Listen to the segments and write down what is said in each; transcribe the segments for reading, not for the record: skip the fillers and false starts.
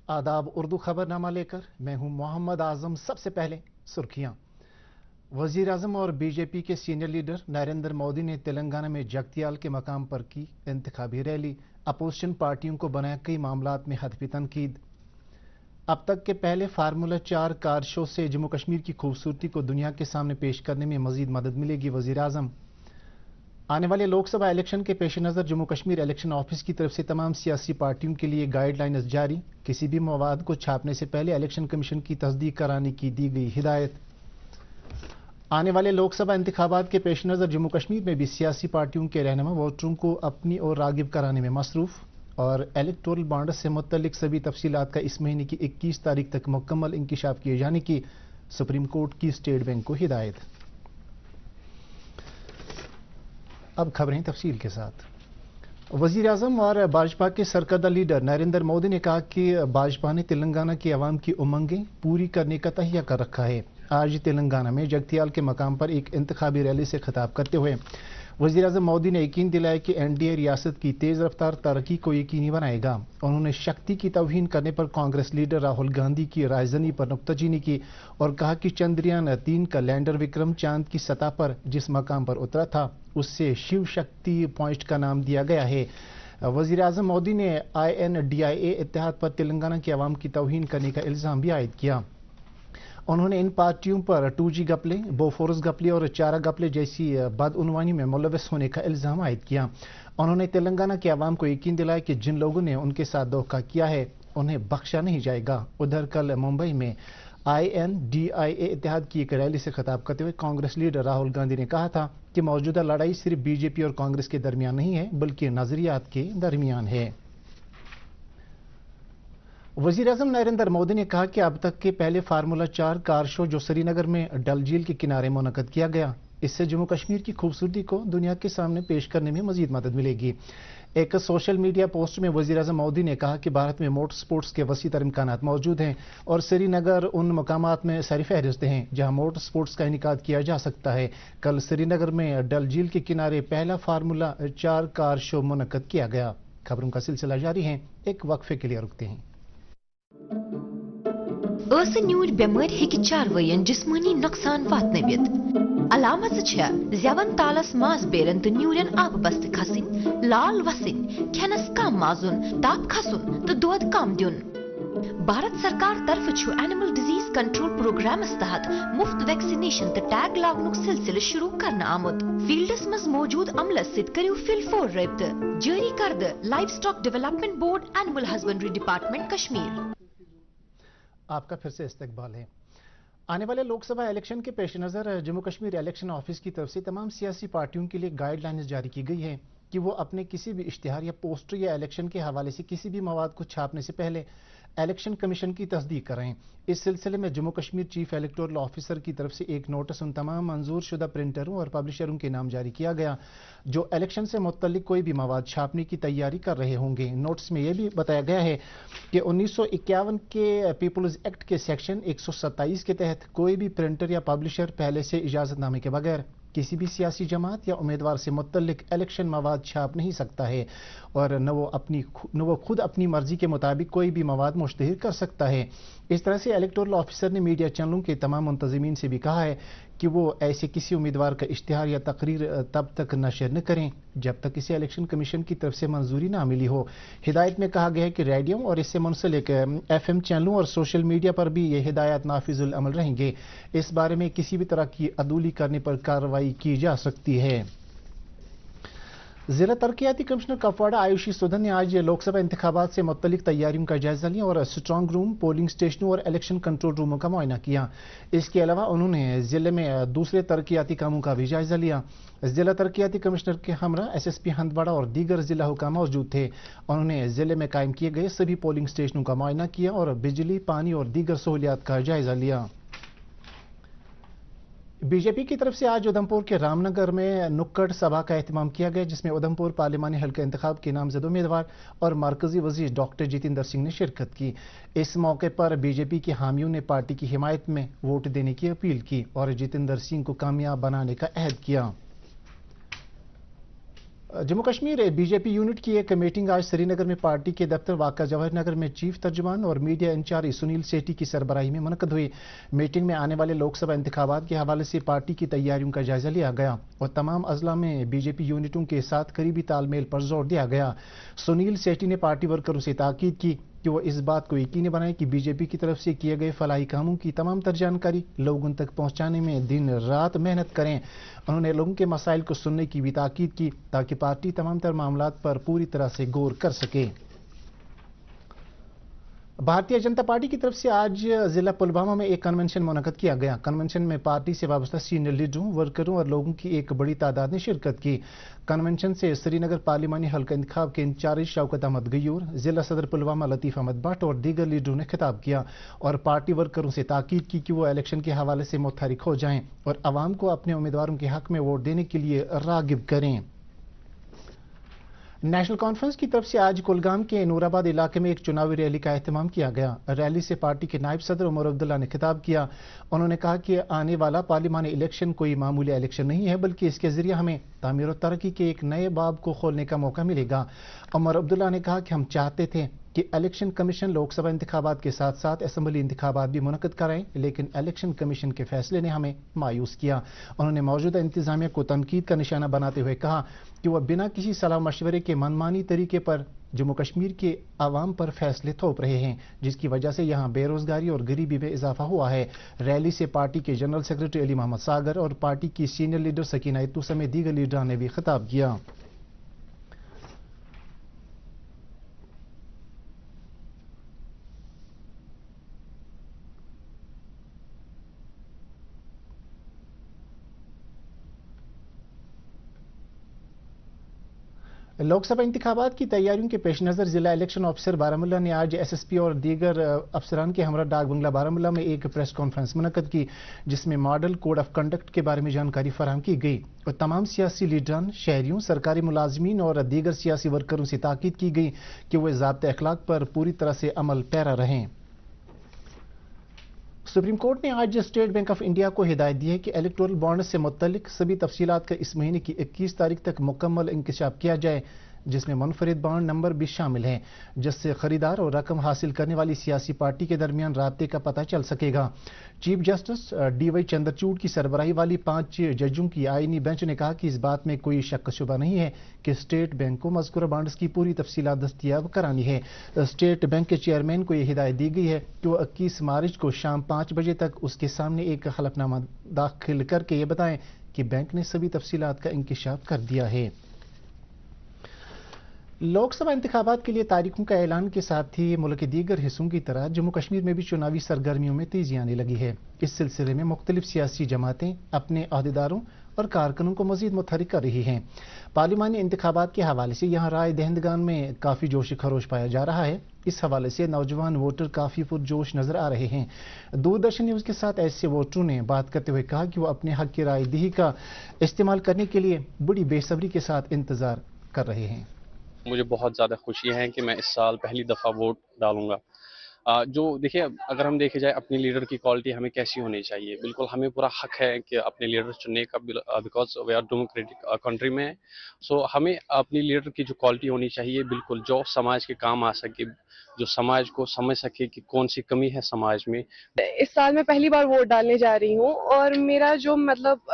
आदाब उर्दू खबरनामा लेकर मैं हूं मोहम्मद आजम। सबसे पहले सुर्खियां। वजीर आजम और बीजेपी के सीनियर लीडर नरेंद्र मोदी ने तेलंगाना में जगतियाल के मकाम पर की इंतखाबी रैली। अपोजिशन पार्टियों को बनाया कई मामलात में हदफी तनकीद। अब तक के पहले फार्मूला 4 कार शो से जम्मू कश्मीर की खूबसूरती को दुनिया के सामने पेश करने में मजीद मदद मिलेगी। वजीर आजम आने वाले लोकसभा इलेक्शन के पेश नज़र जम्मू कश्मीर इलेक्शन ऑफिस की तरफ से तमाम सियासी पार्टियों के लिए गाइडलाइंस जारी। किसी भी मवाद को छापने से पहले इलेक्शन कमीशन की तस्दीक कराने की दी गई हिदायत। आने वाले लोकसभा इंतखाबात के पेश नज़र जम्मू कश्मीर में भी सियासी पार्टियों के रहनुमा वोटरों को अपनी ओर रागिब कराने में मसरूफ। और इलेक्टोरल बॉन्ड से मुतल्लिक सभी तफसीलात का इस महीने की 21 तारीख तक मुकम्मल इंकिशाफ किए जाने की सुप्रीम कोर्ट की स्टेट बैंक को हिदायत। अब खबरें तफसील के साथ। वजीर आजम और भाजपा के सरकर्दा लीडर नरेंद्र मोदी ने कहा कि भाजपा ने तेलंगाना की आवाम की उमंगें पूरी करने का तहिया कर रखा है। आज तेलंगाना में जगतियाल के मकाम पर एक इंतखाबी रैली से खिताब करते हुए वजीर आजम मोदी ने यकीन दिलाया कि एनडीए रियासत की तेज रफ्तार तरक्की को यकीनी बनाएगा। उन्होंने शक्ति की तौहीन करने पर कांग्रेस लीडर राहुल गांधी की रायजनी पर नुक्ताचीनी की और कहा कि चंद्रयान 3 का लैंडर विक्रम चांद की सतह पर जिस मकाम पर उतरा था उससे शिव शक्ति पॉइंट का नाम दिया गया है। वजीर आजम मोदी ने INDIA इत्तेहाद पर तेलंगाना की आवाम की तौहीन करने का इल्ज़ाम भी आयद किया। उन्होंने इन पार्टियों पर 2G घपले, बोफोरस घपले और चारा घपले जैसी बदउनवानी में मुलविस होने का इल्ज़ाम आयद किया। उन्होंने तेलंगाना की आवाम को यकीन दिलाया कि जिन लोगों ने उनके साथ धोखा किया है उन्हें बख्शा नहीं जाएगा। उधर कल मुंबई में INDIA इत्तेहाद की एक रैली से खिताब करते हुए कांग्रेस लीडर राहुल गांधी ने कहा था कि मौजूदा लड़ाई सिर्फ बीजेपी और कांग्रेस के दरमियान नहीं है बल्कि नजरियात के दरमियान है। वजीर आजम नरेंद्र मोदी ने कहा कि अब तक के पहले फार्मूला 4 कार शो जो श्रीनगर में डल झील के किनारे मुनक्कद किया गया, इससे जम्मू कश्मीर की खूबसूरती को दुनिया के सामने पेश करने में मजीद मदद मिलेगी। एक सोशल मीडिया पोस्ट में वजीर आजम मोदी ने कहा कि भारत में मोटर स्पोर्ट्स के वसी तर इम्कानात मौजूद हैं और श्रीनगर उन मकामात में सरफहरिस्त हैं जहां मोटर स्पोर्ट्स का इनेकाद किया जा सकता है। कल श्रीनगर में डल झील के किनारे पहला फार्मूला 4 कार शो मुनक्कद किया गया। खबरों का सिलसिला जारी है, एक वक्फे के लिए रुकते हैं। न्यूर बेमारी हेकि चारवयन जिस्मानी नुकसान वातनवित। अलामत ज़ेवन तालस मास बेरन तो न्यूरन आब बस्त खसिन, लाल वसिन, खेनस कम माजुन, ताप खसुन तो दोद कम दिन। भारत सरकार तरफ एनिमल डिजीज कंट्रोल प्रोग्राम तहत मुफ्त वैक्सीनेशन तो टैग लागनुक सिलसिले शुरू करना आमुद। फील्डस मज मौजूद अमलस सित करियो फिलफोर रब्त जारी करद live stock development board animal husbandry department Kashmir. आपका फिर से इस्तकबाल है। आने वाले लोकसभा इलेक्शन के पेश नज़र जम्मू कश्मीर इलेक्शन ऑफिस की तरफ से तमाम सियासी पार्टियों के लिए गाइडलाइंस जारी की गई है कि वो अपने किसी भी इश्तिहार या पोस्टर या इलेक्शन के हवाले से किसी भी मवाद को छापने से पहले इलेक्शन कमीशन की तस्दीक करें। इस सिलसिले में Jammu Kashmir chief electoral officer की तरफ से एक नोटिस उन तमाम मंजूर शुदा प्रिंटरों और पब्लिशरों के नाम जारी किया गया जो इलेक्शन से मुतल्लिक कोई भी मवाद छापने की तैयारी कर रहे होंगे। नोटिस में यह भी बताया गया है कि 1951 के पीपुल्स एक्ट के सेक्शन 127 के तहत कोई भी प्रिंटर या पब्लिशर पहले से इजाजतनामे के बगैर किसी भी सियासी जमात या उम्मीदवार से मुतल्लिक इलेक्शन मवाद छाप नहीं सकता है और न वो खुद अपनी मर्जी के मुताबिक कोई भी मवाद मुश्तहिर कर सकता है। इस तरह से इलेक्टोरल ऑफिसर ने मीडिया चैनलों के तमाम मुंतजिमीन से भी कहा है कि वो ऐसे किसी उम्मीदवार का इश्तिहार या तकरीर तब तक नशर न करें जब तक इसे इलेक्शन कमीशन की तरफ से मंजूरी ना मिली हो। हिदायत में कहा गया है कि रेडियो और इससे मुंसलिक FM चैनलों और सोशल मीडिया पर भी ये हिदायत नाफिजुल अमल रहेंगे। इस बारे में किसी भी तरह की अदूली करने पर कार्रवाई की जा सकती है। जिला तरक्याती कमिश्नर कपवाड़ा आयुषी सुधन ने आज लोकसभा इंतखाबात से मुतल्लिक तैयारियों का जायजा लिया और स्ट्रांग रूम, पोलिंग स्टेशनों और इलेक्शन कंट्रोल रूमों का मुआयना किया। इसके अलावा उन्होंने जिले में दूसरे तरक्याती कामों का भी जायजा लिया। जिला तरक्याती कमिश्नर के हमरा SSP हंदवाड़ा और दीगर जिला हुकाम मौजूद थे। उन्होंने जिले में कायम किए गए सभी पोलिंग स्टेशनों का मुआयना किया और बिजली, पानी और दीगर सहूलियात का जायजा लिया। बीजेपी की तरफ से आज उधमपुर के रामनगर में नुक्कड़ सभा का एहतमाम किया गया जिसमें उधमपुर पार्लिमानी हल्का इंतखाब के नामजद उम्मीदवार और मरकजी वजीर डॉक्टर जितेंद्र सिंह ने शिरकत की। इस मौके पर बीजेपी के हामियों ने पार्टी की हिमायत में वोट देने की अपील की और जितेंद्र सिंह को कामयाब बनाने का अहद किया। जम्मू कश्मीर बीजेपी यूनिट की एक मीटिंग आज श्रीनगर में पार्टी के दफ्तर वाक़ा जवाहर नगर में चीफ तर्जुमान और मीडिया इंचार्ज सुनील सेठी की सरबराही में मुनक़द हुई। मीटिंग में आने वाले लोकसभा इंतखाबात के हवाले से पार्टी की तैयारियों का जायजा लिया गया और तमाम अजला में बीजेपी यूनिटों के साथ करीबी तालमेल पर जोर दिया गया। सुनील सेठी ने पार्टी वर्करों से ताकीद की कि वो इस बात को यकीनी बनाएं कि बीजेपी की तरफ से किए गए फलाही कामों की तमाम तर जानकारी लोगों तक पहुंचाने में दिन रात मेहनत करें। उन्होंने लोगों के मसाइल को सुनने की भी ताकीद की ताकि पार्टी तमाम तर मामलात पर पूरी तरह से गौर कर सके। भारतीय जनता पार्टी की तरफ से आज जिला पुलवामा में एक कन्वेंशन मुनक़द किया गया। कन्वेंशन में पार्टी से वाबस्ता सीनियर लीडरों, वर्करों और लोगों की एक बड़ी तादाद ने शिरकत की। कन्वेंशन से श्रीनगर पार्लिमानी हल्का इंतखाब के इंचार्ज शौकत अहमद गयूर, जिला सदर पुलवामा लतीफ़ अहमद भट्ट और दीगर लीडरों ने खिताब किया और पार्टी वर्करों से ताकीद की कि वो इलेक्शन के हवाले से मुतहरिक हो जाएं और आवाम को अपने उम्मीदवारों के हक में वोट देने के लिए रागिब करें। नेशनल कॉन्फ्रेंस की तरफ से आज कुलगाम के नूराबाद इलाके में एक चुनावी रैली का एहतमाम किया गया। रैली से पार्टी के नायब सदर उमर अब्दुल्ला ने खिताब किया। उन्होंने कहा कि आने वाला पार्लिमानी इलेक्शन कोई मामूली इलेक्शन नहीं है, बल्कि इसके जरिए हमें तामीर और तरक्की के एक नए बाब को खोलने का मौका मिलेगा। उमर अब्दुल्ला ने कहा कि हम चाहते थे कि इलेक्शन कमीशन लोकसभा इंतखाबात के साथ साथ असेंबली इंतखाबात भी मुनक़द कराएं, लेकिन इलेक्शन कमीशन के फैसले ने हमें मायूस किया। उन्होंने मौजूदा इंतजामिया को तनकीद का निशाना बनाते हुए कहा कि वह बिना किसी सलाह मशवरे के मनमानी तरीके पर जम्मू कश्मीर के आवाम पर फैसले थोप रहे हैं, जिसकी वजह से यहाँ बेरोजगारी और गरीबी में इजाफा हुआ है। रैली से पार्टी के जनरल सेक्रेटरी अली मोहम्मद सागर और पार्टी की सीनियर लीडर सकीना इत्तू समेत दीगर लीडरान ने भी खिताब किया। लोकसभा इंतखाबात की तैयारियों के पेश नज़र जिला इलेक्शन ऑफिसर बारामूला ने आज एसएसपी और दीगर अफसरान के हमरा डाक बंगला बारामूला में एक प्रेस कॉन्फ्रेंस मुनक़द की, जिसमें मॉडल कोड ऑफ कंडक्ट के बारे में जानकारी फराहम की गई और तमाम सियासी लीडरान, शहरियों, सरकारी मुलाजमीन और दीगर सियासी वर्करों से ताकीद की गई कि वे ज़ाब्ते अखलाक पर पूरी तरह से अमल पैरा रहें। सुप्रीम कोर्ट ने आज स्टेट बैंक ऑफ इंडिया को हिदायत दी है कि इलेक्टोरल बॉन्ड से मुतल्लिक सभी तफसीलात का इस महीने की 21 तारीख तक मुकम्मल इंकशाफ किया जाए, जिसमें मुनफरिद बॉन्ड नंबर भी शामिल हैं, जिससे खरीदार और रकम हासिल करने वाली सियासी पार्टी के दरमियान राब्ते का पता चल सकेगा। चीफ जस्टिस DY चंद्रचूड़ की सरबराही वाली 5 जजों की आईनी बेंच ने कहा कि इस बात में कोई शक शुबा नहीं है कि स्टेट बैंक को मज़कूरा बॉन्ड्स की पूरी तफसीलात दस्तयाब करानी है। स्टेट बैंक के चेयरमैन को यह हिदायत दी गई है कि वो 21 मार्च को शाम 5 बजे तक उसके सामने एक हलफनामा दाखिल करके ये बताएं कि बैंक ने सभी तफसीलात का इंकशाफ कर दिया है। लोकसभा इंतखाबात के लिए तारीखों का ऐलान के साथ ही मुल्क के दीगर हिस्सों की तरह जम्मू कश्मीर में भी चुनावी सरगर्मियों में तेजी आने लगी है। इस सिलसिले में मुख्तलिफ सियासी जमातें अपने अहदेदारों और कारकुनों को मजीद मुतहरिक कर रही हैं। पार्लिमानी इंतखाबात के हवाले से यहाँ राय दहंदगान में काफ़ी जोश खरोश पाया जा रहा है। इस हवाले से नौजवान वोटर काफ़ी पुरजोश नजर आ रहे हैं। दूरदर्शन न्यूज़ के साथ ऐसे वोटरों ने बात करते हुए कहा कि वो अपने हक की राय दही का इस्तेमाल करने के लिए बड़ी बेसब्री के साथ इंतज़ार कर रहे हैं। मुझे बहुत ज़्यादा खुशी है कि मैं इस साल पहली दफ़ा वोट डालूंगा। जो देखिए, अगर हम देखे जाए अपने लीडर की क्वालिटी हमें कैसी होनी चाहिए, बिल्कुल हमें पूरा हक है कि अपने लीडर चुनने का, because we are democratic country में। सो हमें अपनी लीडर की जो क्वालिटी होनी चाहिए, बिल्कुल जो समाज के काम आ सके, जो समाज को समझ सके कि कौन सी कमी है समाज में। इस साल मैं पहली बार वोट डालने जा रही हूँ और मेरा जो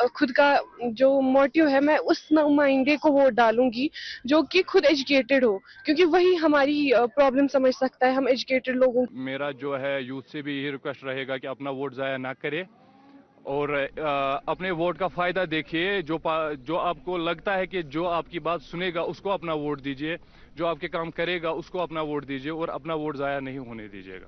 खुद का जो मोटिव है, मैं उस नुमाइंदे को वोट डालूंगी जो कि खुद एजुकेटेड हो, क्योंकि वही हमारी प्रॉब्लम समझ सकता है। हम एजुकेटेड लोगों, मेरा जो है यूथ से भी यही रिक्वेस्ट रहेगा कि अपना वोट ज़ाया ना करे और अपने वोट का फ़ायदा देखिए। जो आपको लगता है कि जो आपकी बात सुनेगा उसको अपना वोट दीजिए, जो आपके काम करेगा उसको अपना वोट दीजिए और अपना वोट ज़ाया नहीं होने दीजिएगा।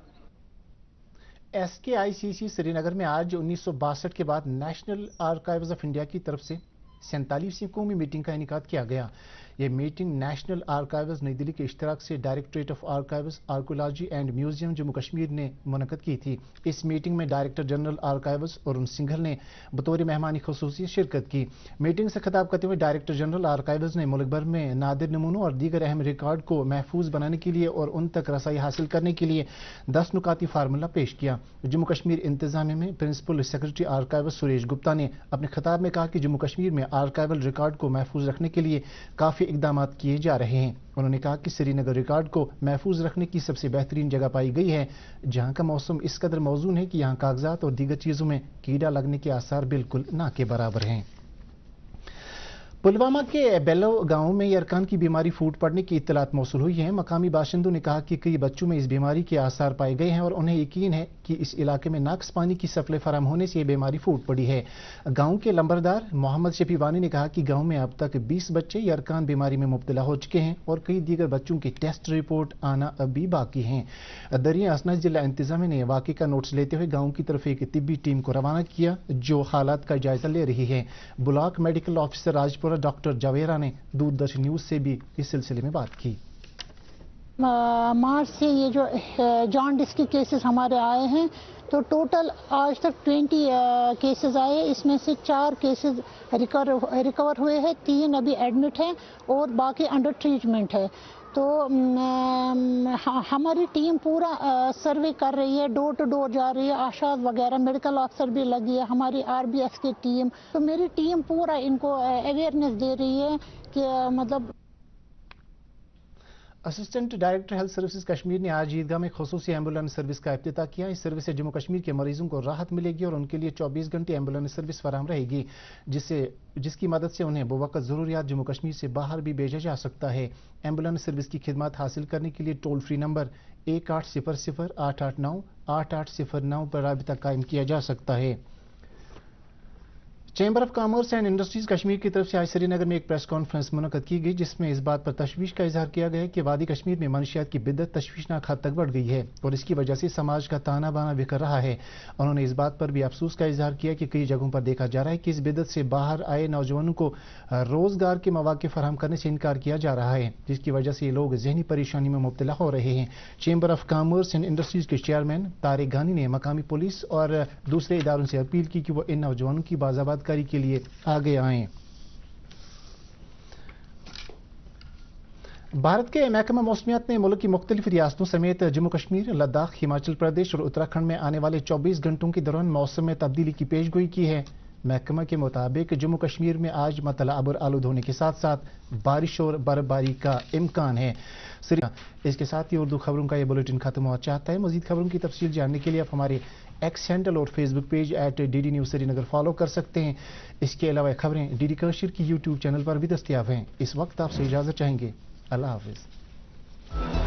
SKICC श्रीनगर में आज 1962 के बाद नेशनल आर्काइव्स ऑफ इंडिया की तरफ से 47वीं कौमी मीटिंग का इनेकाद किया गया। यह मीटिंग नेशनल आर्काइव्स नई दिल्ली के इश्तराक से directorate of archives, archaeology and museum Jammu Kashmir ने मुनक़द की थी। इस मीटिंग में director general archives Arun Singhal ने बतौर मेहमानी खुसूसी शिरकत की। मीटिंग से खिताब करते हुए डायरेक्टर जनरल आर्काइव्स ने मुल्क भर में नादिर नमूनों और दीगर अहम रिकॉर्ड को महफूज बनाने के लिए और उन तक रसाई हासिल करने के लिए 10 नुकाती फार्मूला पेश किया। जम्मू कश्मीर इंतजामिया में principal secretary archives Suresh Gupta ने अपने खिताब में कहा कि जम्मू कश्मीर में आर्काइवल रिकॉर्ड को महफूज रखने के लिए काफ़ी اقدامات کیے جا رہے ہیں. انہوں نے کہا کہ سری نگر ریکارڈ کو محفوظ رکھنے کی سب سے بہترین جگہ پائی گئی ہے جہاں کا موسم اس قدر موزون ہے کہ یہاں کاغذات اور دیگر چیزوں میں کیڑا لگنے کے آثار بالکل نہ کے برابر ہیں. پلوامہ کے بیلو گاؤں میں یرکان کی بیماری پھوٹ پڑنے کی اطلاعات موصول ہوئی ہیں. مقامی باشندوں نے کہا کہ کئی بچوں میں اس بیماری کے آثار پائے گئے ہیں اور انہیں یقین ہے کہ اس علاقے میں ناقص پانی کی سپلائی فراہم ہونے سے یہ بیماری پھوٹ پڑی ہے. گاؤں کے لمبردار محمد شفیع وانی نے کہا کہ گاؤں میں اب تک 20 بچے یرکان بیماری میں مبتلا ہو چکے ہیں اور کئی دیگر بچوں کے ٹیسٹ رپورٹ آنا ابھی باقی ہیں. دریا اسنا ضلع انتظامیہ نے واقعے کا نوٹس لیتے ہوئے گاؤں کی طرف ایک طبی ٹیم کو روانہ کیا جو حالات کا جائزہ لے رہی ہے. Block medical officer Rajpura doctor Javed نے دوردرشن نیوز سے بھی اس سلسلے میں بات کی. مارچ سے یہ جو جانڈس کے کیسز ہمارے آئے ہیں تو ٹوٹل آج تک 20 کیسز آئے. اس میں سے 4 کیسز ریکور ہوئے ہیں, 3 ابھی ایڈمٹ ہیں اور باقی انڈر ٹریٹمنٹ ہے. تو ہماری ٹیم پورا سروے کر رہی ہے, ڈور ٹو ڈور جا رہی ہے, آشاز وغیرہ میڈیکل افسر بھی لگی ہے, ہماری RBS کی ٹیم. تو میری ٹیم پورا ان کو اویئرنیس دے رہی ہے کہ مطلب. Assistant director health services Kashmir نے آج عیدگاہ میں خصوصی ایمبولینس سروس کا افتتاح کیا. اس سروس سے جموں کشمیر کے مریضوں کو راحت ملے گی اور ان کے لیے 24 گھنٹے ایمبولینس سروس فراہم رہے گی جس کی مدد سے انہیں بوقت ضروریات جموں کشمیر سے باہر بھی بھیجا جا سکتا ہے. ایمبولینس سروس کی خدمات حاصل کرنے کے لیے ٹول فری نمبر 1800-889-8809 پر رابطہ قائم کیا جا سکتا ہے. Chamber of commerce and industries Kashmir کی طرف سے آج سری نگر میں ایک پریس کانفرنس منعقد کی گئی جس میں اس بات پر تشویش کا اظہار کیا گیا کہ وادی کشمیر میں منشیات کی بدت تشویشناک حد تک بڑھ گئی ہے اور اس کی وجہ سے سماج کا تانا بانا بکھر رہا ہے. انہوں نے اس بات پر بھی افسوس کا اظہار کیا کہ کئی جگہوں پر دیکھا جا رہا ہے کہ اس بدت سے باہر آئے نوجوانوں کو روزگار کے مواقع فراہم کرنے سے انکار کیا جا رہا ہے جس کی وجہ سے یہ لوگ ذہنی پریشانی میں مبتلا ہو رہے ہیں. Chamber of commerce and industries کے چیئرمین طارق گھانی نے مقامی پولیس اور دوسرے اداروں سے اپیل کی کہ وہ ان نوجوانوں کی بازآباد کاری کے لیے آگے آئیں. بھارت کے محکمہ موسمیات نے ملک کی مختلف ریاستوں سمیت جموں کشمیر, لداخ, ہماچل پردیش اور اتراکھنڈ میں آنے والے 24 گھنٹوں کے دوران موسم میں تبدیلی کی پیش گوئی کی ہے. محکمہ کے مطابق جموں کشمیر میں آج مطلع ابر آلود ہونے کے ساتھ ساتھ بارش اور برف باری کا امکان ہے. اس کے ساتھ ہی اردو خبروں کا یہ بلیٹن ختم ہوا چاہتا ہے. مزید خبروں کی تفصیل جاننے کے لیے آپ ہمارے ایکس ہینڈل اور فیس بک پیج @DD News سری نگر فالو کر سکتے ہیں. اس کے علاوہ خبریں DD کشمیر کی YouTube چینل پر بھی دستیاب ہیں. اس وقت آپ سے اجازت چاہیں گے. اللہ حافظ.